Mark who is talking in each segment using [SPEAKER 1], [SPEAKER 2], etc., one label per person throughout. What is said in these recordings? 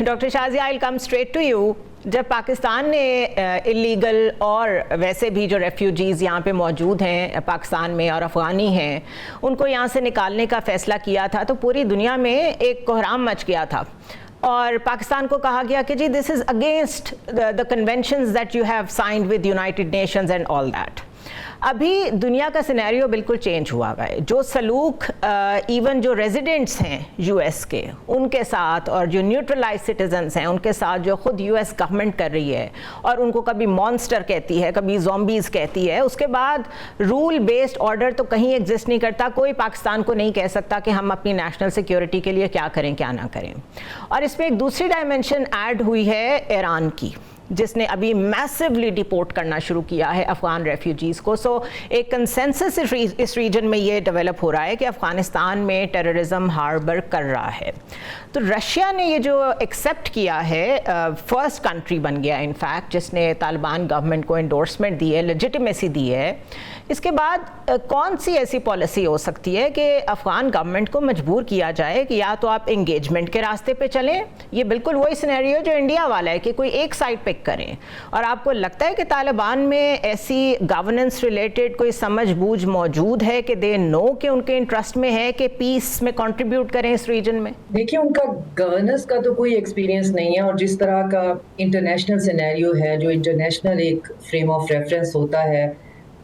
[SPEAKER 1] Doctor Shazia, I will come straight to you. जब पाकिस्तान ने illegal और वैसे भी जो रेफ्यूजीज़ यहाँ पे मौजूद हैं पाकिस्तान में और अफ़गानी हैं उनको यहाँ से निकालने का फ़ैसला किया था, तो पूरी दुनिया में एक कोहराम मच गया था और पाकिस्तान को कहा गया कि जी this is against the conventions that you have signed with United Nations and all that. अभी दुनिया का सिनेरियो बिल्कुल चेंज हुआ है। जो सलूक इवन जो रेजिडेंट्स हैं यूएस के उनके साथ और जो न्यूट्रलाइज सिटीजन्स हैं उनके साथ जो खुद यूएस गवर्नमेंट कर रही है और उनको कभी मॉन्स्टर कहती है, कभी ज़ॉम्बीज़ कहती है, उसके बाद रूल बेस्ड ऑर्डर तो कहीं एग्जिस्ट नहीं करता। कोई पाकिस्तान को नहीं कह सकता कि हम अपनी नेशनल सिक्योरिटी के लिए क्या करें क्या ना करें। और इसमें एक दूसरी डायमेंशन ऐड हुई है ईरान की, जिसने अभी मैसिवली डिपोर्ट करना शुरू किया है अफ़गान रेफ्यूजीज़ को। सो एक कंसेंसस इस रीजन में ये डेवलप हो रहा है कि अफ़गानिस्तान में टेररिज्म हार्बर कर रहा है। तो रशिया ने ये जो एक्सेप्ट किया है, फर्स्ट कंट्री बन गया इनफैक्ट जिसने तालिबान गवर्नमेंट को एंडोर्समेंट दी है, लेजिटिमेसी दी है। इसके बाद कौन सी ऐसी पॉलिसी हो सकती है कि अफ़गान गवर्नमेंट को मजबूर किया जाए कि या तो आप इंगेजमेंट के रास्ते पे चलें, ये बिल्कुल वही सिनेरियो जो इंडिया वाला है कि कोई एक साइड पिक करें। और आपको लगता है कि तालिबान में ऐसी गवर्नेंस रिलेटेड कोई समझ बूझ मौजूद है कि दे नो कि उनके इंटरेस्ट में है कि पीस में कंट्रीब्यूट करें इस रीजन में?
[SPEAKER 2] देखिए, उनका गवर्नेंस का तो कोई एक्सपीरियंस नहीं है और जिस तरह का इंटरनेशनल सिनेरियो है, जो इंटरनेशनल एक फ्रेम ऑफ रेफरेंस होता है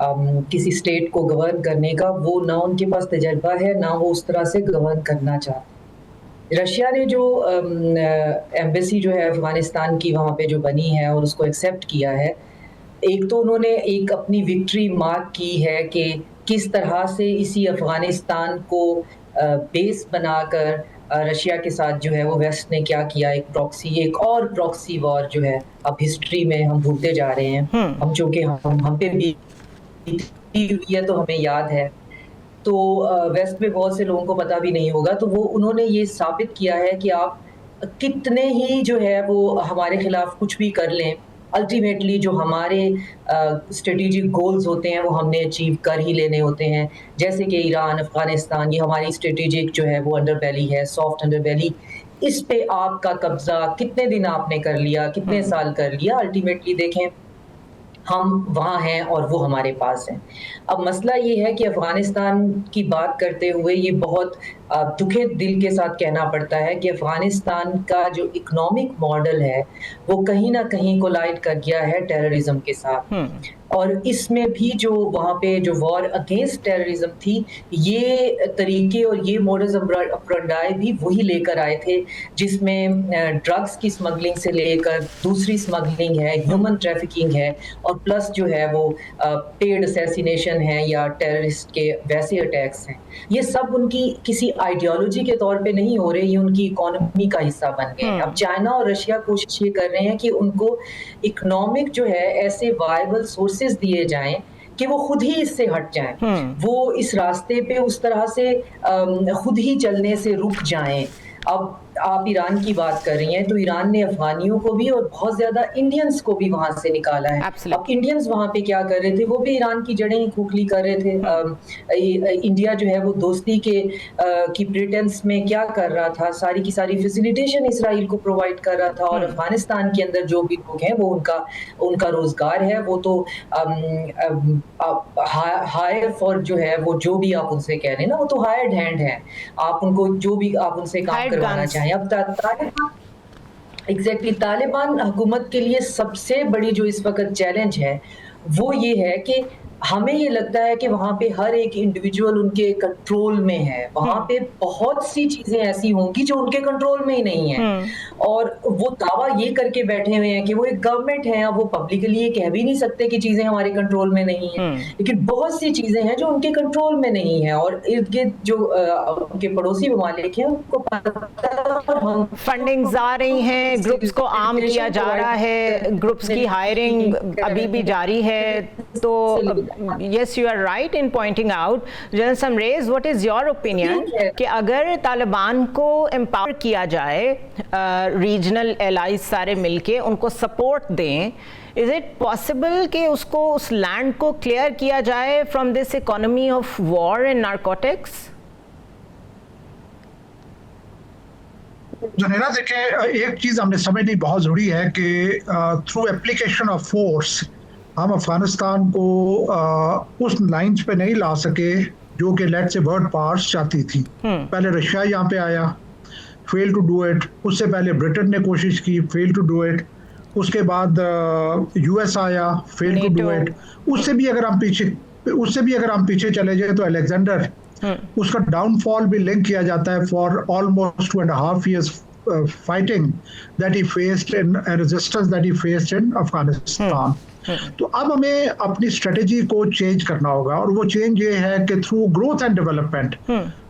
[SPEAKER 2] किसी स्टेट को गवर्न करने का, वो ना उनके पास तजर्बा है ना वो उस तरह से गवर्न करना चाहते। रशिया ने जो एम्बेसी जो है अफगानिस्तान की वहाँ पे जो बनी है और उसको एक्सेप्ट किया है, एक तो उन्होंने एक अपनी विक्ट्री मार्क की है कि किस तरह से इसी अफगानिस्तान को बेस बनाकर रशिया के साथ जो है वो वेस्ट ने क्या किया, एक और प्रॉक्सी वॉर जो है अब हिस्ट्री में हम भूलते जा रहे हैं। हम चूँकि हम पे भी हुई है तो हमें याद है, तो वेस्ट में बहुत से लोगों को पता भी नहीं होगा। तो वो उन्होंने ये साबित किया है कि आप कितने ही जो है वो हमारे खिलाफ कुछ भी कर लें, अल्टीमेटली जो हमारे स्ट्रेटेजिक गोल्स होते हैं वो हमने अचीव कर ही लेने होते हैं। जैसे कि ईरान, अफगानिस्तान, ये हमारी स्ट्रेटेजिक जो है वो अंडरबेली है, सॉफ्ट अंडरबेली। इस पे आपका कब्जा कितने दिन आपने कर लिया, कितने साल कर लिया, अल्टीमेटली देखें हम वहाँ हैं और वो हमारे पास हैं। अब मसला ये है कि अफ़गानिस्तान की बात करते हुए ये बहुत दुखे दिल के साथ कहना पड़ता है कि अफ़गानिस्तान का जो इकोनॉमिक मॉडल है वो कहीं ना कहीं कोलाइड कर गया है टेररिज्म के साथ। और इसमें भी जो वहाँ पे जो वॉर अगेंस्ट टेररिज्म थी, ये तरीके और ये मोडस ऑपरेंडी भी वही लेकर आए थे, जिसमें ड्रग्स की स्मगलिंग से लेकर दूसरी स्मगलिंग है, ह्यूमन ट्रैफिकिंग है और प्लस जो है वो पेड असैसिनेशन है या टेररिस्ट के वैसे अटैक्स हैं। ये सब उनकी किसी आइडियोलॉजी के तौर पे नहीं हो रहे, ये उनकी इकोनॉमी का हिस्सा बन गए हैं। अब चाइना और रशिया कोशिश ये कर रहे हैं कि उनको इकोनॉमिक जो है ऐसे वायबल सोर्सेज दिए जाएं कि वो खुद ही इससे हट जाएं, वो इस रास्ते पे उस तरह से खुद ही चलने से रुक जाएं। अब आप ईरान की बात कर रही हैं, तो ईरान ने अफगानियों को भी और बहुत ज्यादा इंडियंस को भी वहां से निकाला है। अब इंडियंस वहां पे क्या कर रहे थे, वो भी ईरान की जड़ें ही खोखली कर रहे थे। इंडिया जो है वो दोस्ती की प्रिटेंस में क्या कर रहा था, सारी की सारी फैसिलिटेशन इसराइल को प्रोवाइड कर रहा था और अफगानिस्तान के अंदर जो भी लोग हैं वो उनका रोजगार है वो तो हायर फॉर जो है वो जो भी आप उनसे कह रहे हैं ना, वो तो हायर्ड हैंड है। आप उनको जो भी आप उनसे काम करवाना चाहें। अब तालिबान हुकूमत के लिए सबसे बड़ी जो इस वक्त चैलेंज है वो ये है कि हमें ये लगता है कि वहाँ पे हर एक इंडिविजुअल उनके कंट्रोल में है। वहाँ पे बहुत सी चीजें ऐसी होंगी जो उनके कंट्रोल में ही नहीं है और वो दावा ये करके बैठे हुए हैं कि वो एक गवर्नमेंट है। अब वो पब्लिकली ये कह भी नहीं सकते कि चीजें हमारे कंट्रोल में नहीं है, लेकिन बहुत सी चीजें हैं जो उनके कंट्रोल में नहीं है और इर्द गिर्द जो उनके पड़ोसी ममालिक हैं उनको पता,
[SPEAKER 1] फंडिंग्स आ रही हैं, ग्रुप्स को आर्म किया जा रहा है, ग्रुप्स की हायरिंग अभी भी जारी है। तो yes, you are right in pointing out. General Samrez, what is your opinion कि अगर तालिबान को एम्पावर किया जाए, रीजनल एलाइज सारे मिलके उनको सपोर्ट दें, इज इट पॉसिबल कि उसको उस लैंड को क्लियर किया जाए from this economy of war and narcotics?
[SPEAKER 3] जनेरा देखें, एक चीज हमने समझनी बहुत जरूरी है कि थ्रू एप्लीकेशन ऑफ फोर्स हम अफगानिस्तान को उस लाइंस पे नहीं ला सके जो कि लेट से वर्ल्ड पावर्स चाहती थी। पहले रशिया यहाँ पे आया, फेल टू डू इट। उससे पहले ब्रिटेन ने कोशिश की, फेल टू डू इट। उसके बाद यूएस आया, फेल टू डू इट। उससे भी अगर हम पीछे चले जाए तो अलेक्जेंडर, उसका डाउनफॉल भी लिंक किया जाता है for almost 2.5 years fighting that he faced in resistance that he faced in Afghanistan. तो अब हमें अपनी स्ट्रेटेजी को चेंज करना होगा, और वो चेंज ये है कि through growth and development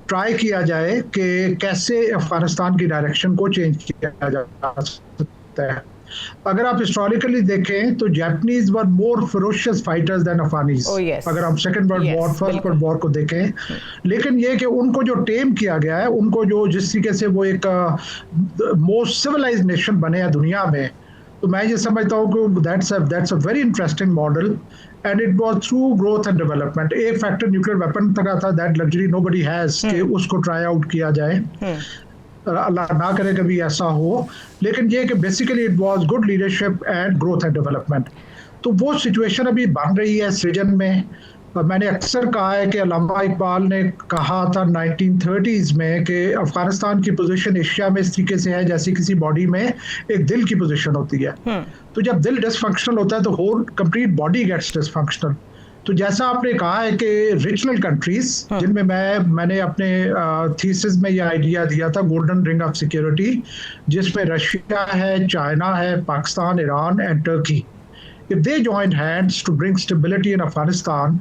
[SPEAKER 3] try किया जाए कि कैसे अफगानिस्तान की डायरेक्शन को चेंज किया जा सकता है। अगर आप हिस्टोरिकली देखें तो जापानीज वर मोर फेरोशियस फाइटर्स देन अफगानीज। अगर आप second world war, first world war को देखें, लेकिन ये कि उनको जो टेम किया गया है, उनको जो जिस तरीके से वो एक मोस्ट सिविलाइज्ड नेशन बने हैं दुनिया में, तो मैं ये समझता हूँ कि that's a very interesting model and it was through growth and development. एक फैक्टर न्यूक्लियर वेपन तक था, दैट लग्जरी नोबडी हैज कि उसको ट्राई आउट किया जाए। अल्लाह ना करे कभी ऐसा हो, लेकिन ये कि basically it was good leadership and growth and development. तो वो सिचुएशन अभी बन रही है इस रीजन में। मैंने अक्सर कहा है कि अल्लामा इकबाल ने कहा था 1930s में कि अफगानिस्तान की पोजीशन एशिया में इस तरीके से है जैसे किसी बॉडी में एक दिल की पोजीशन होती है। तो जब दिल डिसफंक्शनल होता है तो whole complete body gets dysfunctional. तो जैसा आपने कहा है कि रीजनल कंट्रीज, जिनमें मैंने अपने थीसिस में ये आइडिया दिया था गोल्डन रिंग ऑफ सिक्योरिटी, जिसमें रशिया है, चाइना है, Pakistan, Iran and Turkey, if they join hands to bring stability in Afghanistan,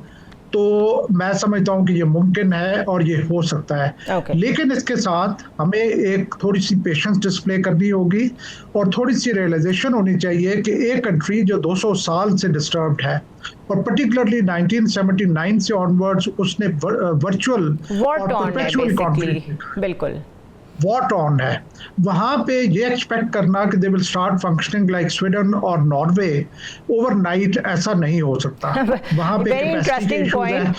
[SPEAKER 3] तो मैं समझता हूँ कि ये मुमकिन है और ये हो सकता है। लेकिन इसके साथ हमें एक थोड़ी सी पेशेंस डिस्प्ले करनी होगी और थोड़ी सी रियलाइजेशन होनी चाहिए कि एक कंट्री जो 200 साल से डिस्टर्ब्ड है, और पर्टिकुलरली 1979 से ऑनवर्ड्स उसने वर्चुअल और परपेचुअल कॉन्फ्लिक्ट, बिल्कुल वॉट ऑन है, वहाँ पे ये एक्सपेक्ट करना कि they will start functioning like Sweden और नॉर्वे ओवरनाइट, ऐसा नहीं हो सकता। वहाँ पे
[SPEAKER 1] वेरी इंटरेस्टिंग पॉइंट।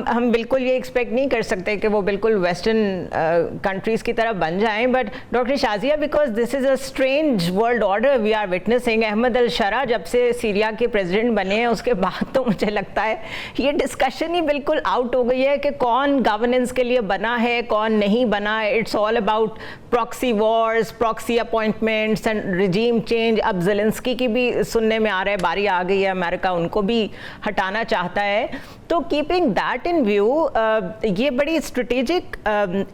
[SPEAKER 1] हम बिल्कुल ये एक्सपेक्ट नहीं कर सकते कि वो बिल्कुल वेस्टर्न कंट्रीज की तरह बन जाएं, but doctor Shazia, because this is a strange world order we are witnessing. Ahmed al Sharaa जब से सीरिया के प्रेसिडेंट बने हैं उसके बाद तो मुझे लगता है ये डिस्कशन ही बिल्कुल आउट हो गई है कि कौन गवर्नेंस के लिए बना है, कौन नहीं बना है। It's all about proxy wars, proxy appointments and regime change। अब ज़ेलेंस्की की भी सुनने में आ रहा है, बारी आ गई है, अमेरिका उनको भी हटाना चाहता है। तो कीपिंग दैट इन व्यू, ये बड़ी स्ट्रेटेजिक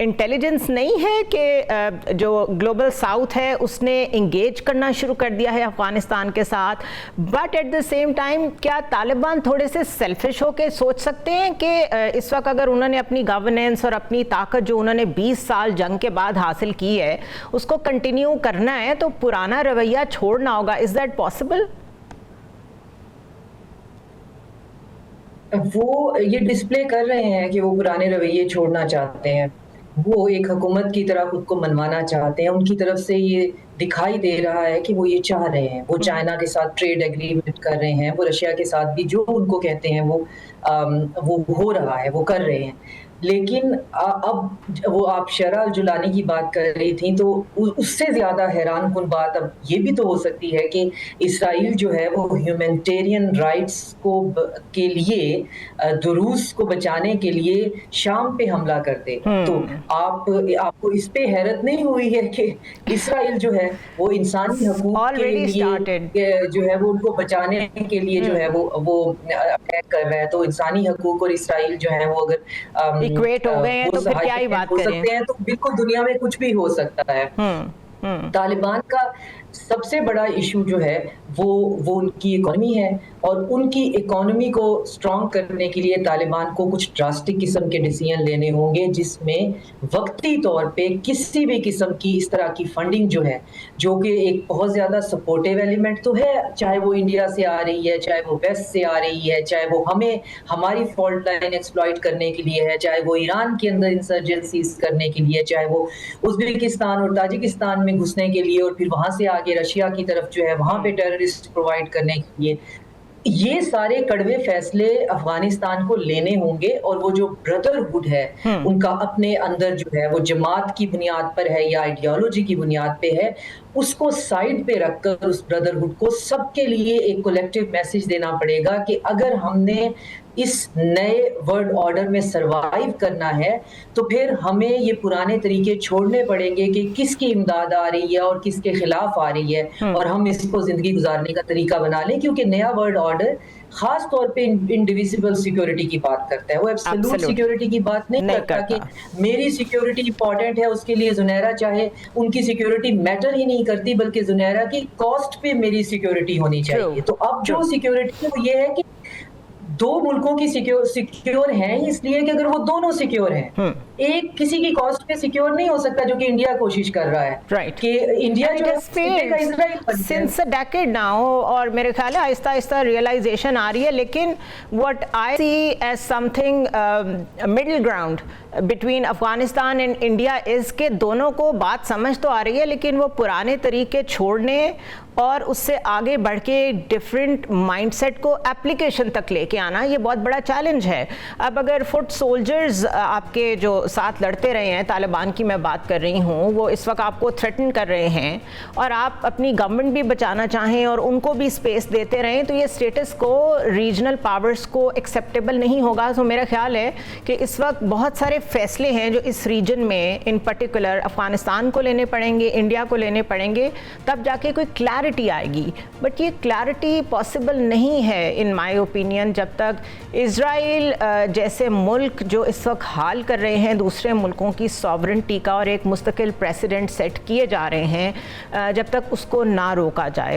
[SPEAKER 1] इंटेलिजेंस नहीं है कि जो ग्लोबल साउथ है उसने इंगेज करना शुरू कर दिया है अफगानिस्तान के साथ, but at the same time क्या तालिबान थोड़े से सेल्फिश होकर सोच सकते हैं कि इस वक्त अगर उन्होंने अपनी गवर्नेंस और अपनी ताकत जो उन्होंने 20 साल जंग के बाद हासिल की है उसको कंटिन्यू करना है, तो पुराना रवैया छोड़ना होगा? Is that possible?
[SPEAKER 2] वो ये डिस्प्ले कर रहे हैं कि वो पुराने रवैये छोड़ना चाहते हैं, वो एक हुकूमत की तरह खुद को मनवाना चाहते हैं। उनकी तरफ से ये दिखाई दे रहा है कि वो ये चाह रहे हैं। वो चाइना के साथ ट्रेड एग्रीमेंट कर रहे हैं, वो रशिया के साथ भी जो उनको कहते हैं वो हो रहा है, वो कर रहे हैं। लेकिन अब वो आप शरा अल जुलानी की बात कर रही थी, तो उससे ज़्यादा हैरान कुन बात अब ये भी तो हो सकती है कि इसराइल जो है वो ह्यूमैनिटेरियन राइट्स को के लिए दुरूस को बचाने के लिए शाम पे हमला कर दे। तो आपको इस पे हैरत नहीं हुई है कि इसराइल जो है वो इंसानी हकूक के लिए जो है वो उनको बचाने के लिए जो है वो अटैक कर रहा है। तो इंसानी हकूक और इसराइल जो है वो अगर
[SPEAKER 1] इक्वेट हो गए हैं तो फिर क्या ही बात करें।
[SPEAKER 2] तो बिल्कुल दुनिया में कुछ भी हो सकता है। तालिबान का सबसे बड़ा इशू जो है वो उनकी इकोनॉमी है, और उनकी इकोनॉमी को स्ट्रॉन्ग करने के लिए तालिबान को कुछ ड्रास्टिक किस्म के डिसीजन लेने होंगे, जिसमें वक्ती तौर पे किसी भी किस्म की इस तरह की फंडिंग जो है, जो कि एक बहुत ज़्यादा सपोर्टिव एलिमेंट तो है, चाहे वो इंडिया से आ रही है, चाहे वो वेस्ट से आ रही है, चाहे वो हमारी फॉल्ट लाइन एक्सप्लॉइट करने के लिए है, चाहे वो ईरान के अंदर इंसर्जेंसीज करने के लिए, चाहे वो उज़्बेकिस्तान और ताजिकिस्तान में घुसने के लिए और फिर वहाँ से आगे रशिया की तरफ जो है वहाँ पे टेररिस्ट प्रोवाइड करने के लिए। ये सारे कड़वे फैसले अफगानिस्तान को लेने होंगे और वो जो ब्रदरहुड है उनका अपने अंदर जो है वो जमात की बुनियाद पर है या आइडियोलॉजी की बुनियाद पे है, उसको साइड पे रखकर उस ब्रदरहुड को सबके लिए एक कलेक्टिव मैसेज देना पड़ेगा कि अगर हमने इस नए वर्ल्ड ऑर्डर में सरवाइव करना है तो फिर हमें ये पुराने तरीके छोड़ने पड़ेंगे कि किसकी इमदाद आ रही है और किसके खिलाफ आ रही है और हम इसको जिंदगी गुजारने का तरीका बना लें, क्योंकि नया वर्ल्ड ऑर्डर खास तौर पे इंडिविजिबल सिक्योरिटी की बात करता है, वो एब्सोल्यूट सिक्योरिटी की बात नहीं करता कि मेरी सिक्योरिटी इंपॉर्टेंट है उसके लिए जुनैरा चाहे उनकी सिक्योरिटी मैटर ही नहीं करती, बल्कि जुनैरा की कॉस्ट पे मेरी सिक्योरिटी होनी चाहिए। तो अब जो सिक्योरिटी है वो ये है कि दो मुल्कों की सिक्योर हैं इसलिए कि अगर वो दोनों सिक्योर हैं, एक किसी की कॉस्ट पे सिक्योर नहीं हो सकता, जो कि इंडिया कोशिश कर रहा है
[SPEAKER 1] राइट
[SPEAKER 2] कि इंडिया जो
[SPEAKER 1] सिंस अ डेकेड नाउ, और मेरे ख्याल है आहिस्ता आहिस्ता रियलाइजेशन आ रही है, लेकिन what I see as something middle ground between Afghanistan and India is के दोनों को बात समझ तो आ रही है, लेकिन वो पुराने तरीके छोड़ने और उससे आगे बढ़ के डिफरेंट माइंडसेट को एप्लीकेशन तक लेके आना, ये बहुत बड़ा चैलेंज है। अब अगर फुट सोल्जर्स आपके जो साथ लड़ते रहे हैं, तालिबान की मैं बात कर रही हूँ, वो इस वक्त आपको थ्रेटन कर रहे हैं और आप अपनी गवर्नमेंट भी बचाना चाहें और उनको भी स्पेस देते रहें, तो ये स्टेटस को रीजनल पावर्स को एक्सेप्टेबल नहीं होगा। तो मेरा ख्याल है कि इस वक्त बहुत सारे फैसले हैं जो इस रीजन में इन पर्टिकुलर अफगानिस्तान को लेने पड़ेंगे, इंडिया को लेने पड़ेंगे, तब जाके कोई क्लैरिटी आएगी। बट ये क्लैरिटी पॉसिबल नहीं है इन माय ओपिनियन जब तक इजराइल जैसे मुल्क जो इस वक्त हाल कर रहे हैं दूसरे मुल्कों की सॉवरेंटी का और एक मुस्तकिल प्रेसिडेंट सेट किए जा रहे हैं, जब तक उसको ना रोका जाए।